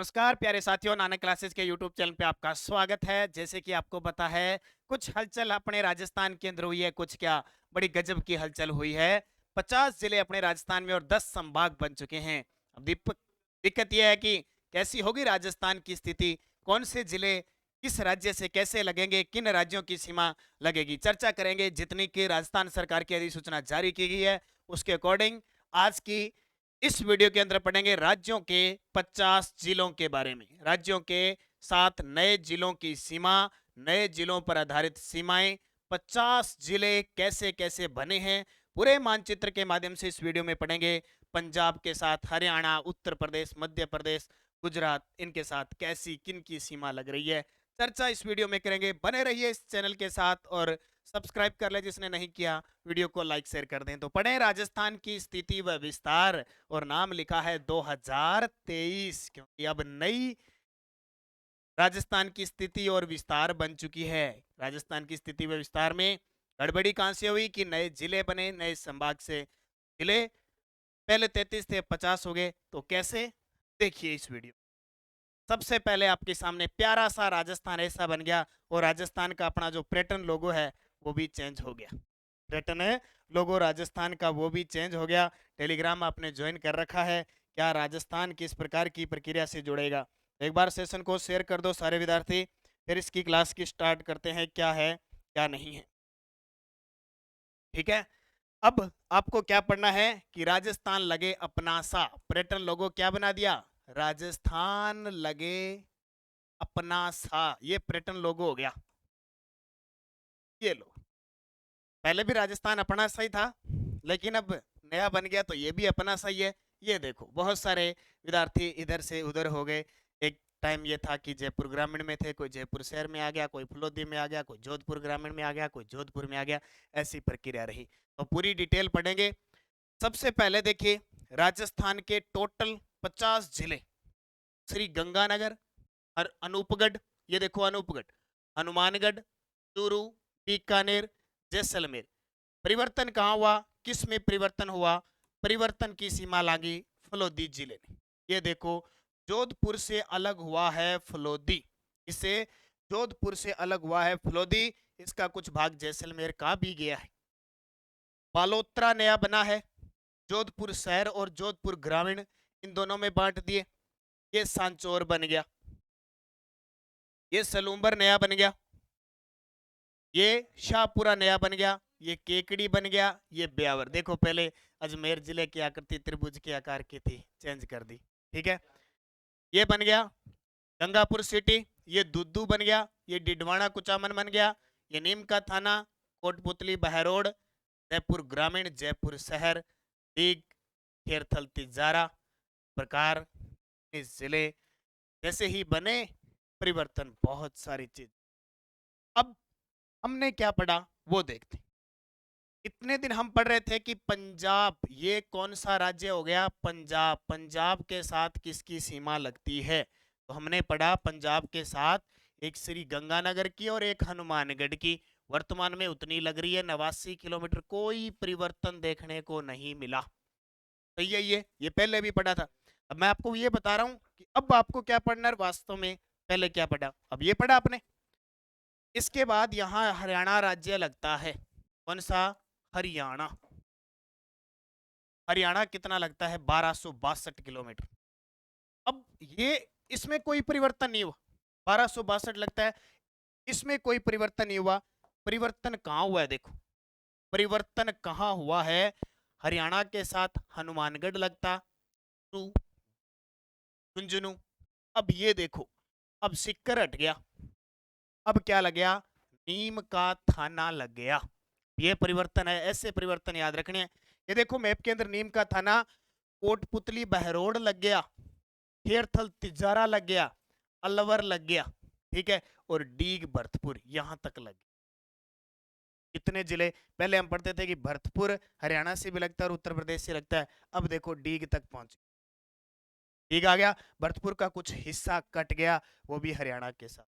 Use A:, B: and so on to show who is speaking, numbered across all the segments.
A: नमस्कार प्यारे साथियों, नानक क्लासेस के यूट्यूब चैनल पे आपका स्वागत है। जैसे कि आपको पता है, कुछ हलचल अपने राजस्थान के अंदर हुई है। कुछ क्या बड़ी गजब की हलचल हुई है। 50 जिले अपने राजस्थान में और 10 संभाग बन चुके हैं। अब दिक्कत यह है कि कैसी होगी राजस्थान की स्थिति, कौन से जिले किस राज्य से कैसे लगेंगे, किन राज्यों की सीमा लगेगी, चर्चा करेंगे। जितनी की राजस्थान सरकार की अधिसूचना जारी की गई है उसके अकॉर्डिंग आज की इस वीडियो के अंदर पढ़ेंगे राज्यों के 50 जिलों के बारे में। राज्यों के 7 नए जिलों की सीमा, नए जिलों पर आधारित सीमाएं, 50 जिले कैसे कैसे बने हैं, पूरे मानचित्र के माध्यम से इस वीडियो में पढ़ेंगे। पंजाब के साथ हरियाणा, उत्तर प्रदेश, मध्य प्रदेश, गुजरात, इनके साथ कैसी किन की सीमा लग रही है, चर्चा इस वीडियो में करेंगे। बने रहिए इस चैनल के साथ और सब्सक्राइब कर ले जिसने नहीं किया, वीडियो को लाइक शेयर कर दें। तो पढ़ें राजस्थान की स्थिति व विस्तार, और नाम लिखा है 2023, क्योंकि अब नई राजस्थान की स्थिति और विस्तार बन चुकी है। राजस्थान की स्थिति व विस्तार में गड़बड़ी कहां से हुई कि नए जिले बने, नए संभाग से जिले पहले 33 थे 50 हो गए। तो कैसे, देखिए इस वीडियो। सबसे पहले आपके सामने प्यारा सा राजस्थान ऐसा बन गया, और राजस्थान का अपना जो पर्यटन लोगो है वो भी चेंज हो गया। पर्यटन है लोगो राजस्थान का वो भी चेंज हो गया। टेलीग्राम आपने ज्वाइन कर रखा है, क्या राजस्थान किस प्रकार की प्रक्रिया से जुड़ेगा। एक बार सेशन को शेयर कर दो सारे विद्यार्थी, फिर इसकी क्लास की स्टार्ट करते हैं, क्या है क्या नहीं है। ठीक है, अब आपको क्या पढ़ना है कि राजस्थान लगे अपना सा पर्यटन लोगो क्या बना दिया, राजस्थान लगे अपना सा, ये पर्यटन लोगो हो गया। ये लो, पहले भी राजस्थान अपना सा ही था, लेकिन अब नया बन गया तो ये भी अपना सा ही है। ये देखो, बहुत सारे विद्यार्थी इधर से उधर हो गए। एक टाइम ये था कि जयपुर ग्रामीण में थे, कोई जयपुर शहर में आ गया, कोई फुलोदी में आ गया, कोई जोधपुर ग्रामीण में आ गया, कोई जोधपुर में आ गया। ऐसी प्रक्रिया रही। तो पूरी डिटेल पढ़ेंगे। सबसे पहले देखिए, राजस्थान के टोटल 50 जिले, श्री गंगानगर और अनूपगढ़, ये देखो अनूपगढ़, हनुमानगढ़, चूरू, बीकानेर, जैसलमेर। परिवर्तन कहाँ हुआ, किस में परिवर्तन हुआ, परिवर्तन की सीमा लागी फलोदी जिले ने। ये देखो, जोधपुर से अलग हुआ है फलोदी, इसे जोधपुर से अलग हुआ है फलोदी। इसका कुछ भाग जैसलमेर का भी गया है। बालोतरा नया बना है, जोधपुर शहर और जोधपुर ग्रामीण इन दोनों में बांट दिए। ये सांचौर बन गया, ये सलूम्बर नया बन गया, ये शाहपुरा नया बन गया, ये केकड़ी बन गया, ये ब्यावर। देखो पहले अजमेर जिले की आकृति त्रिभुज के आकार की थी, चेंज कर दी। ठीक है, ये बन गया गंगापुर सिटी, ये दुद्दू बन गया, ये डिडवाना कुचामन बन गया, ये नीम का थाना, कोटपुतली बहरोड, जयपुर ग्रामीण, जयपुर शहर, दीग, खेरथल तिजारा। प्रकार इस जिले जैसे ही बने, परिवर्तन बहुत सारी चीज। अब हमने क्या पढ़ा वो देखते। इतने दिन हम पढ़ रहे थे कि पंजाब, ये कौन सा राज्य हो गया, पंजाब। पंजाब के साथ किसकी सीमा लगती है, तो हमने पढ़ा पंजाब के साथ एक श्री गंगानगर की और एक हनुमानगढ़ की। वर्तमान में उतनी लग रही है, 89 किलोमीटर। कोई परिवर्तन देखने को नहीं मिला। सही है, ये पहले भी पढ़ा था। अब मैं आपको ये बता रहा हूं कि अब आपको क्या पढ़ना है वास्तव में। पहले क्या पढ़ा, अब ये पढ़ा आपने। इसके बाद यहाँ हरियाणा राज्य लगता है। कौन सा, हरियाणा। हरियाणा कितना लगता है, 1262 किलोमीटर। अब ये, इसमें कोई परिवर्तन नहीं हुआ, 1262 लगता है, इसमें कोई परिवर्तन नहीं हुआ। परिवर्तन कहाँ हुआ है, देखो परिवर्तन कहाँ हुआ है। हरियाणा के साथ हनुमानगढ़ लगता, झुंझुनू। अब ये देखो, अब सिक्कर हट गया, अब क्या लग गया, नीम का थाना लग गया। ये परिवर्तन है, ऐसे परिवर्तन याद रखने हैं। ये देखो मैप के अंदर नीम का थाना, कोटपुतली बहरोड लग गया, खेरथल तिजारा लग गया, अलवर लग गया। ठीक है, और डीग भरतपुर यहां तक लग गया। कितने जिले, पहले हम पढ़ते थे कि भरतपुर हरियाणा से भी लगता है और उत्तर प्रदेश से लगता है। अब देखो डीग तक पहुंच, डीग आ गया, भरतपुर का कुछ हिस्सा कट गया, वो भी हरियाणा के साथ।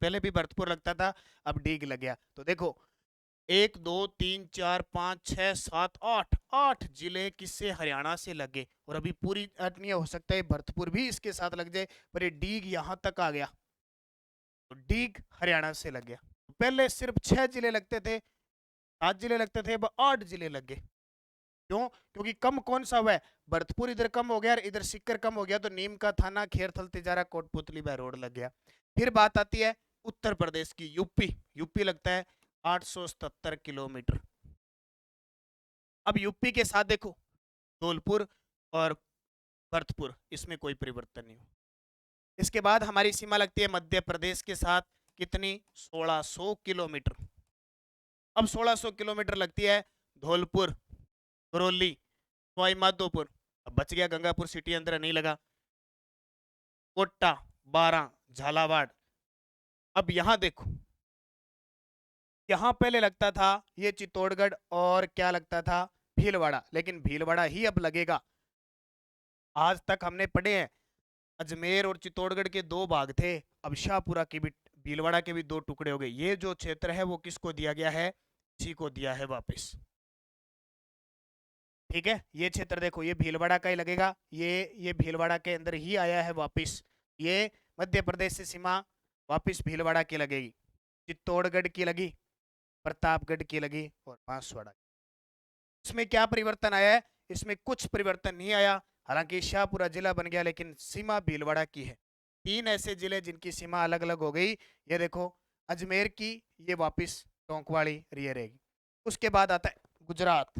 A: पहले भी भरतपुर लगता था, अब डीग लग गया। तो देखो एक दो तीन चार पाँच छह सात आठ, 8 जिले किससे? हरियाणा से लगे। और अभी पूरी नहीं हो सकता है भरतपुर भी इसके साथ लग जाए, पर ये डीग यहां तक आ गया तो डीग हरियाणा से लग गया। पहले सिर्फ 6 जिले लगते थे, 7 जिले लगते थे, अब 8 जिले लग गए। क्यों? क्योंकि कम कौन सा हुआ है? भरतपुर इधर कम हो गया और इधर सिक्कर कम हो गया, तो नीम का थाना, खेरथल, तिजारा, कोटपुतली बाय रोड लग गया। फिर बात आती है उत्तर प्रदेश की, यूपी। यूपी लगता है 877 किलोमीटर। अब यूपी के साथ देखो धौलपुर और भरतपुर, इसमें कोई परिवर्तन नहीं हो। इसके बाद हमारी सीमा लगती है मध्य प्रदेश के साथ, कितनी? 1600 किलोमीटर। अब 1600 किलोमीटर लगती है धौलपुर, करौली, सवाई माधोपुर। अब बच गया गंगापुर सिटी, अंदर नहीं लगा। कोटा, बारां, झालावाड़। अब यहां देखो, यहां पहले लगता था ये चित्तौड़गढ़ और क्या लगता था? भीलवाड़ा, लेकिन भीलवाड़ा ही अब लगेगा। आज तक हमने पढ़े हैं अजमेर और चित्तौड़गढ़ के 2 भाग थे, अब शाहपुरा के भी, भीलवाड़ा के भी 2 टुकड़े हो गए। ये जो क्षेत्र है वो किसको दिया गया है? इसी को दिया है वापस। ठीक है, ये क्षेत्र देखो, ये भीलवाड़ा का ही लगेगा, ये भीलवाड़ा के अंदर ही आया है वापस। ये मध्य प्रदेश से सीमा वापस भीलवाड़ा की लगेगी, चित्तौड़गढ़ की लगी, प्रतापगढ़ की लगी और बांसवाड़ा। इसमें क्या परिवर्तन आया है? इसमें कुछ परिवर्तन नहीं आया, हालांकि शाहपुरा जिला बन गया, लेकिन सीमा भीलवाड़ा की है। 3 ऐसे जिले जिनकी सीमा अलग अलग हो गई। ये देखो अजमेर की, ये वापिस टोंकवाड़ी रिये रहेगी। उसके बाद आता है गुजरात।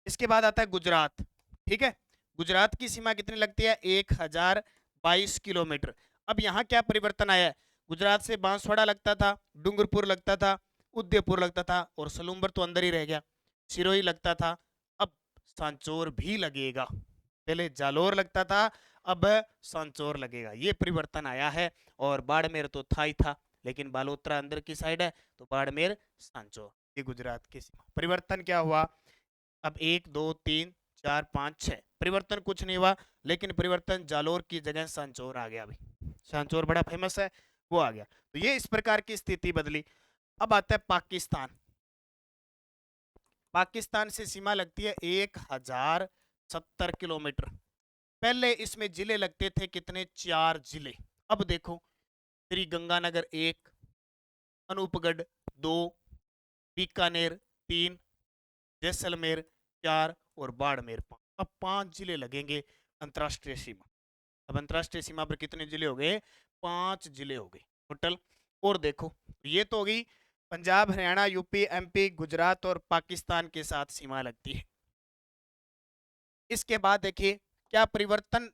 A: इसके बाद आता है गुजरात। ठीक है, गुजरात की सीमा कितनी लगती है? 1022 किलोमीटर। अब यहाँ क्या परिवर्तन आया है? गुजरात से बांसवाड़ा लगता था, डूंगरपुर लगता था, उदयपुर लगता था और सलूम्बर तो अंदर ही रह गया, सिरोही लगता था। अब सांचौर भी लगेगा, पहले जालोर लगता था, अब सांचौर लगेगा। ये परिवर्तन आया है। और बाड़मेर तो था ही था, लेकिन बालोतरा अंदर की साइड है, तो बाड़मेर, सांचौर, ये गुजरात की सीमा। परिवर्तन क्या हुआ? अब 1 2 3 4 5 6 परिवर्तन कुछ नहीं हुआ, लेकिन परिवर्तन जालोर की जगह सांचौर आ गया। अभी सांचौर बड़ा फेमस है, वो आ गया। तो ये इस प्रकार की स्थिति बदली। अब आता है पाकिस्तान। पाकिस्तान से सीमा लगती है 1070 किलोमीटर। पहले इसमें जिले लगते थे कितने? 4 जिले। अब देखो, श्री गंगानगर 1, अनूपगढ़ 2, बीकानेर 3, जैसलमेर 4 और बाड़मेर 5। अब 5 जिले लगेंगे अंतरराष्ट्रीय सीमा। अब अंतरराष्ट्रीय सीमा पर कितने जिले हो गए? 5 जिले हो गए टोटल। और देखो, ये तो हो गई पंजाब, हरियाणा, यूपी, एमपी, गुजरात और पाकिस्तान के साथ सीमा लगती है। इसके बाद देखिए क्या परिवर्तन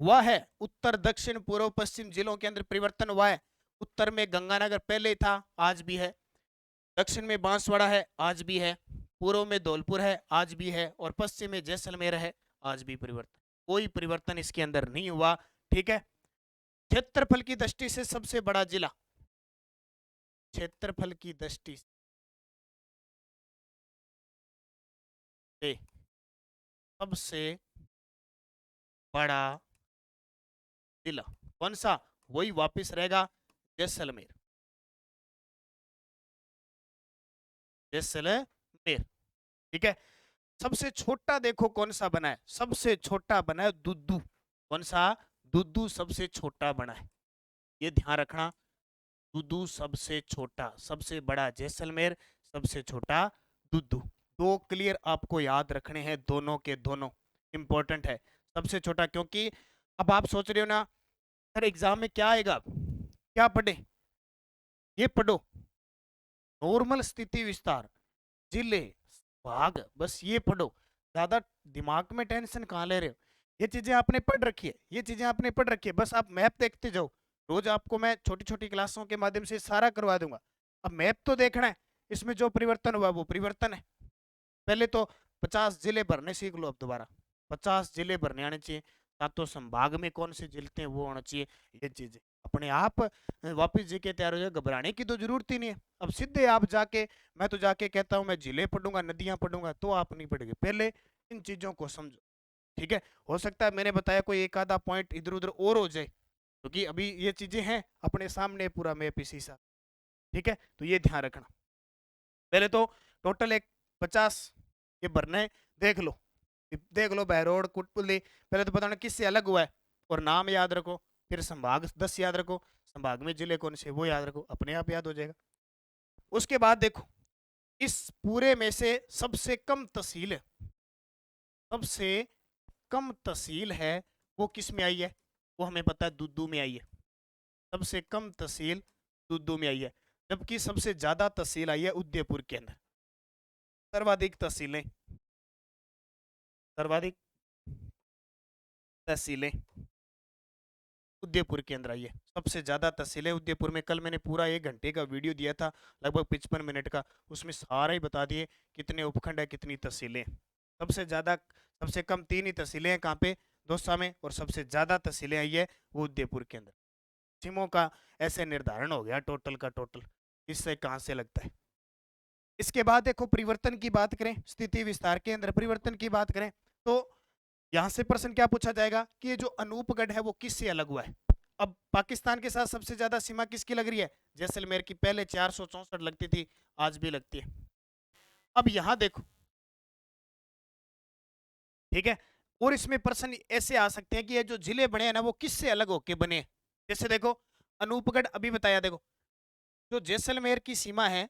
A: हुआ है। उत्तर, दक्षिण, पूर्व, पश्चिम जिलों के अंदर परिवर्तन हुआ है। उत्तर में गंगानगर पहले था, आज भी है। दक्षिण में बांसवाड़ा है, आज भी है। पूर्व में धौलपुर है, आज भी है। और पश्चिम में जैसलमेर है, आज भी परिवर्तन। कोई परिवर्तन इसके अंदर नहीं हुआ। ठीक है, क्षेत्रफल की दृष्टि से सबसे बड़ा जिला, क्षेत्रफल की दृष्टि से सबसे बड़ा जिला कौन सा? वही वापस रहेगा जैसलमेर। जैसलमेर, ठीक है। सबसे छोटा देखो कौन सा बना है? सबसे छोटा बना है दुद्दू। कौन सा? दुद्दू सबसे छोटा बना है, ये ध्यान रखना। दुद्दू सबसे छोटा, सबसे बड़ा जैसलमेर, सबसे छोटा दुद्दू। 2 क्लियर आपको याद रखने हैं, दोनों के दोनों इंपॉर्टेंट है। सबसे छोटा, क्योंकि अब आप सोच रहे हो ना सर एग्जाम में क्या आएगा, क्या पढ़े? ये पढ़ो, नॉर्मल स्थिति विस्तार, जिले, भाग, बस ये पढ़ो। ज्यादा दिमाग में टेंशन कहाँ ले रहे हो? ये चीजें आपने पढ़ रखी है, ये चीजें आपने पढ़ रखी है, बस आप मैप देखते जाओ। रोज आपको मैं छोटी छोटी क्लासों के माध्यम से सारा करवा दूंगा। अब मैप तो देखना है, इसमें जो परिवर्तन हुआ वो परिवर्तन है। पहले तो 50 जिले भरने सीख लो, अब दोबारा 50 जिले भरने आने चाहिए। सातों संभाग में कौन से जिले हैं वो होना चाहिए। ये चीजें अपने आप वापिस जी के तैयार हो जाए, घबराने की तो जरूरत ही नहीं है। अब सीधे आप जाके, मैं तो जाके कहता हूँ मैं जिले पढ़ूंगा, नदियां पढ़ूंगा, तो आप नहीं पढ़ेंगे। पहले इन चीजों को समझो। ठीक है, हो सकता है मैंने बताया कोई एक आधा पॉइंट इधर उधर और हो जाए, क्योंकि अभी ये चीजें हैं अपने सामने पूरा मैप इसी साथ। ठीक है, तो ये ध्यान रखना। पहले तो टोटल एक 50 ये भरना है। देख लो, देख लो बहरोड कुटपुली, पहले तो बताना किससे अलग हुआ है और नाम याद रखो। फिर संभाग 10 याद रखो, संभाग में जिले कौन से वो याद रखो, अपने आप याद हो जाएगा। उसके बाद देखो, इस पूरे में से सबसे कम तहसील है, सबसे कम तहसील है वो किस में आई है, वो हमें पता है दुद्दू में आई है। सबसे कम तहसील दुद्दू में आई है, जबकि सबसे ज्यादा तहसील आई है उदयपुर के अंदर। सर्वाधिक तहसीलें, सर्वाधिक तहसीलें उदयपुर के अंदर आई है। सबसे ज्यादा तहसीलें उदयपुर में। कल मैंने पूरा 1 घंटे का वीडियो दिया था, लगभग 55 मिनट का, उसमें सारा ही बता दिए कितने उपखंड है, कितनी तहसीलें। सबसे ज्यादा, सबसे कम 3 ही तहसीलें हैं कहाँ पे, दौसा में, और सबसे ज्यादा तहसीलें आई है वो उदयपुर के अंदर। सिमों का ऐसे निर्धारण हो गया टोटल का टोटल, इससे कहाँ से लगता है। इसके बाद देखो परिवर्तन की बात करें, स्थिति विस्तार के अंदर परिवर्तन की बात करें, तो यहां से प्रश्न क्या पूछा जाएगा कि ये जो अनूपगढ़ है वो किससे अलग हुआ है। अब पाकिस्तान के साथ सबसे ज्यादा सीमा किसकी लग रही है, जैसलमेर की। पहले 464 लगती थी, आज भी लगती है। अब यहां देखो, ठीक है, और इसमें प्रश्न ऐसे आ सकते हैं कि ये जो जिले बने हैं ना वो किससे अलग होके बने। जैसे देखो अनूपगढ़ अभी बताया, देखो जो जैसलमेर की सीमा है,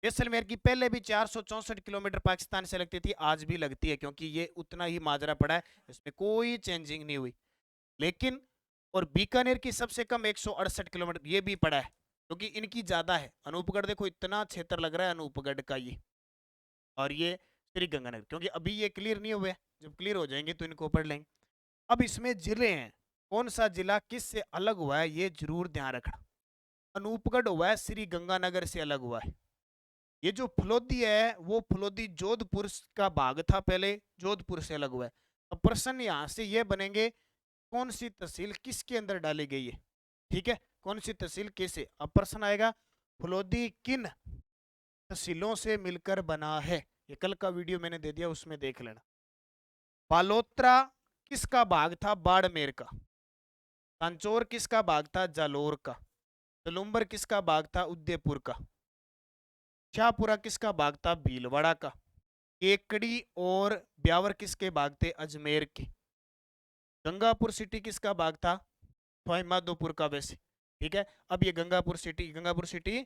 A: जैसलमेर की पहले भी 464 किलोमीटर पाकिस्तान से लगती थी, आज भी लगती है, क्योंकि ये उतना ही माजरा पड़ा है, इसमें कोई चेंजिंग नहीं हुई। लेकिन और बीकानेर की सबसे कम 168 किलोमीटर ये भी पड़ा है, क्योंकि इनकी ज्यादा है। अनूपगढ़ देखो इतना क्षेत्र लग रहा है अनूपगढ़ का ये, और ये श्री गंगानगर, क्योंकि अभी ये क्लियर नहीं हुए, जब क्लियर हो जाएंगे तो इनको पढ़ लेंगे। अब इसमें जिले हैं, कौन सा जिला किससे अलग हुआ है ये जरूर ध्यान रखना। अनूपगढ़ हुआ है श्री गंगानगर से अलग हुआ है। ये जो फलोदी है वो फलोदी जोधपुर का भाग था, पहले जोधपुर से अलग हुआ है। अब प्रश्न यहां से ये बनेंगे कौन सी तहसील किसके अंदर डाली गई है। ठीक है, कौन सी तहसील कैसे, अब प्रश्न आएगा फलोदी किन तहसीलों से मिलकर बना है। ये कल का वीडियो मैंने दे दिया, उसमें देख लेना। बालोत्रा किसका भाग था, बाड़मेर का। सांचौर किसका भाग था, जालोर का। तलुम्बर किसका भाग था, उदयपुर का। शाहपुरा किसका भाग था, भीलवाड़ा का। केकड़ी और ब्यावर किसके भाग थे, अजमेर के। गंगापुर सिटी किसका भाग था, माधोपुर का। वैसे ठीक है, अब ये गंगापुर सिटी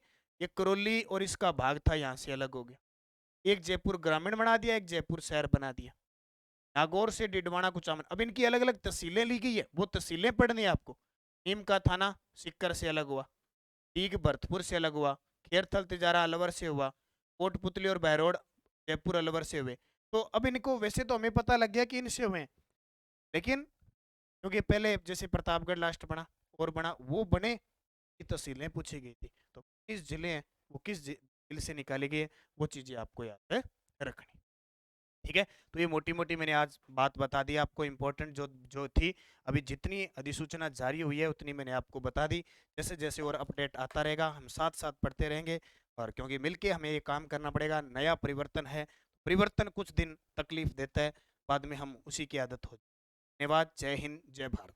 A: ये करौली और इसका भाग था, यहाँ से अलग हो गया। एक जयपुर ग्रामीण बना दिया, एक जयपुर शहर बना दिया। नागौर से डिडवाना कुचामन, अब इनकी अलग अलग तहसीलें ली गई है, वो तहसीलें पढ़नी है आपको। नीम का थाना सिक्कर से अलग हुआ, डीग भरतपुर से अलग हुआ, खेरथल तिजारा अलवर से हुआ, कोटपुतली और बहरोड जयपुर अलवर से हुए। तो अब इनको वैसे तो हमें पता लग गया कि इनसे हुए, लेकिन क्योंकि पहले जैसे प्रतापगढ़ लास्ट बना और बना, वो बने की तहसीलें पूछी गई थी, तो किस जिले हैं वो किस जिले से निकाली गई है, वो चीजें आपको याद रखनी। ठीक है, तो ये मोटी मोटी मैंने आज बात बता दी आपको, इम्पोर्टेंट जो जो थी। अभी जितनी अधिसूचना जारी हुई है उतनी मैंने आपको बता दी। जैसे जैसे और अपडेट आता रहेगा हम साथ साथ पढ़ते रहेंगे, और क्योंकि मिलके हमें ये काम करना पड़ेगा। नया परिवर्तन है, परिवर्तन कुछ दिन तकलीफ देता है, बाद में हम उसी की आदत हो। धन्यवाद, जय हिंद, जय भारत।